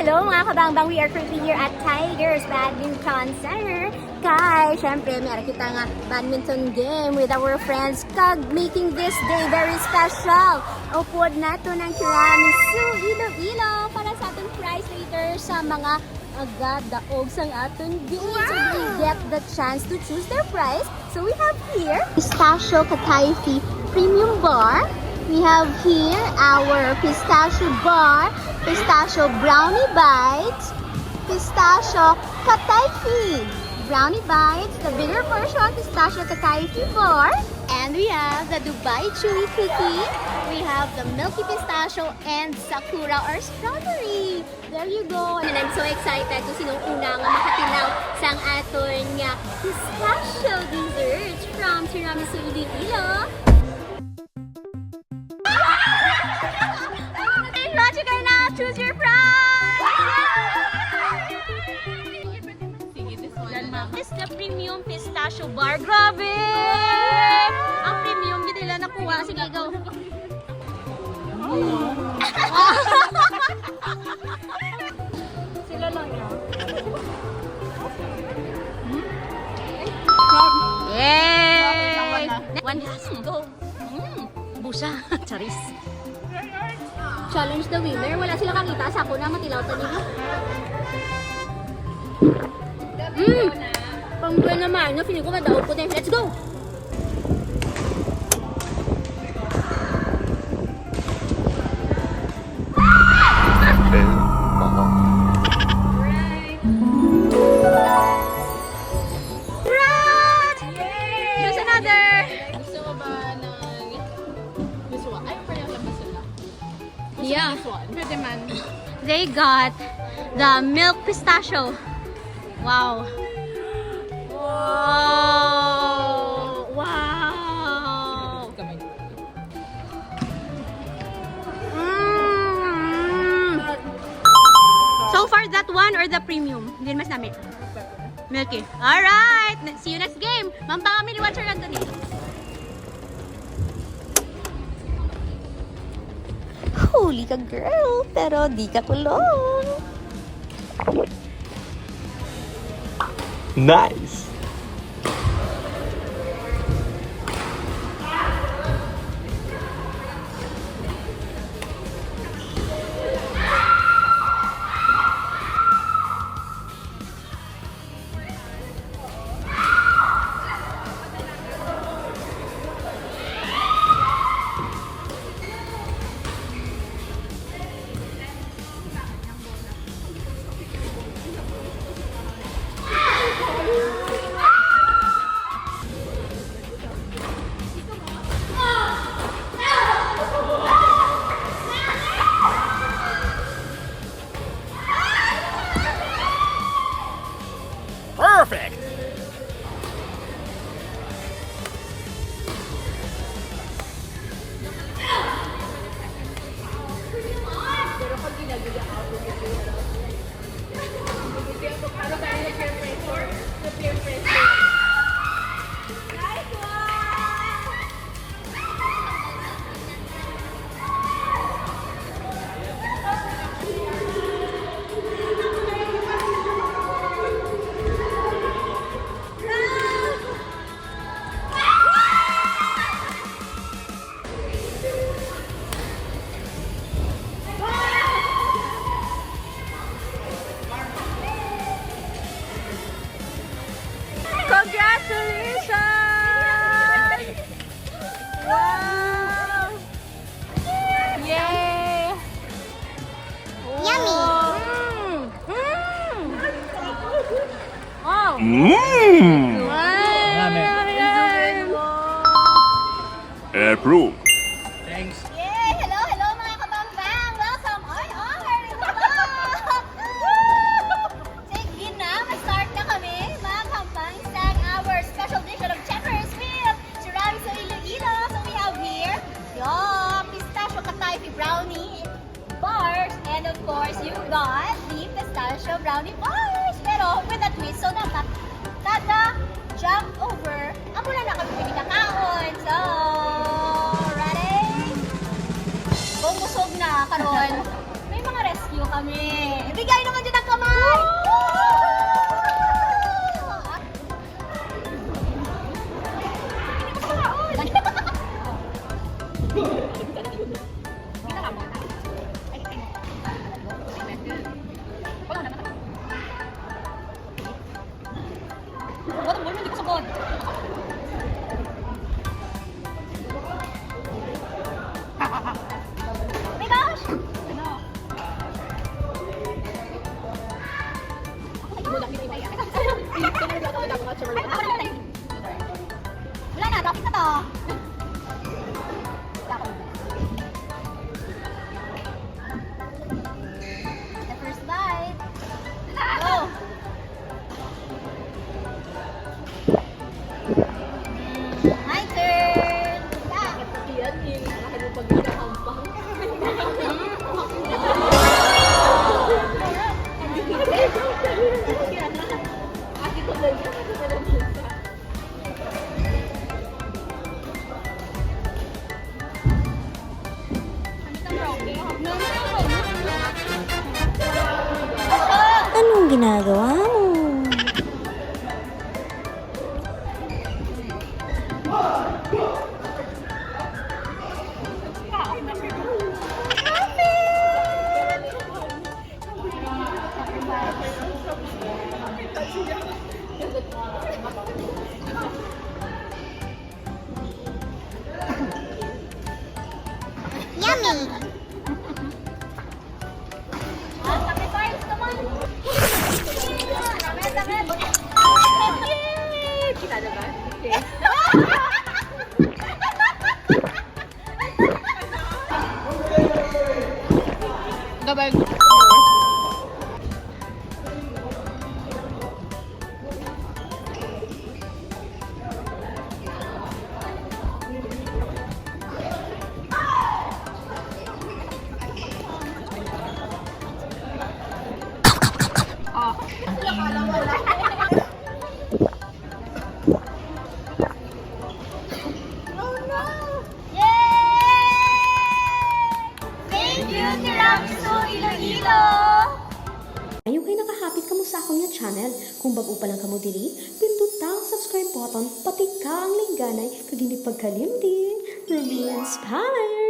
Hello mga kabangbang, we are currently here at Tigers Badminton Center. Kay, syempre, meron kita nga badminton game with our friends kag making this day very special. Upod na to ng TIRAMISU, ILOILO para sa ating prize later sa mga agad daog sang aton game. So they get the chance to choose their prize. So we have here pistachio kataifi premium bar. We have here our pistachio bar, pistachio brownie bites, pistachio kataifi brownie bites, the bigger version, pistachio kataifi bar, and we have the Dubai chewy cookie. We have the milky pistachio and sakura or strawberry. There you go. And I'm so excited kung sinong una nga makatinaw sang aton nga pistachio desserts from Tiramisu ILOILO. Logical now, choose your prize! This is the premium pistachio bar. Grabe! Ang premium, hindi nila nakuha. Sige, go. Sila lang yan. Yay! One last, go. Busa, charis. Challenge the winner. Wala sila kakita. Sa ako na matilaw ta nila. Pangbuwan naman. No, feeling ko madaog po din. Let's go! Right! Choose another! Gusto mo ba ng this one? Ay, parang labas sila. Yeah. This one. Pwede man. They got the milk pistachio. Wow. Wow. Wow. Kamay. So far, that one or the premium? Hindi mas namin. Milky. Alright. See you next game. Mampang kami ni Watcher Anthony. Huli ka girl, pero di ka kulong. Nice. Perfect! Congratulations! Wow! Yay! Yummy! Oh! Approve. Thanks. Yay! Hello, hello mga kabangbang! Welcome! Oy, oy! Check in na! Mag-start na kami! Mga kampang sang our special edition of Checkers with Tiramisu ILOILO. So we have here yung pistachio kataifi brownie bars, and of course you got the pistachio brownie bars. Pero with a twist, so dapat kada jump over, amo na kami pinakakaon. So, ready? Kung busog na karon, may mga rescue. kami. Ibigay naman dyan ang kamay! Buat mo, hindi ko sabon. Oh my gosh! Ano? Wala na, topic na to. The first bite. Go! My turn! Anong ginagawa mo? Yummy! Sacrifice naman! Kita na ba? Okay. Gabay. Thank you, TIRAMISU ILOILO! Ayaw kayo nakahapit kamo sa akong nga channel. Kung bago pa lang kamo diri, pindot ang subscribe button, pati ka ang lingganay, kag hindi pagkalimding. Ruby Inspire!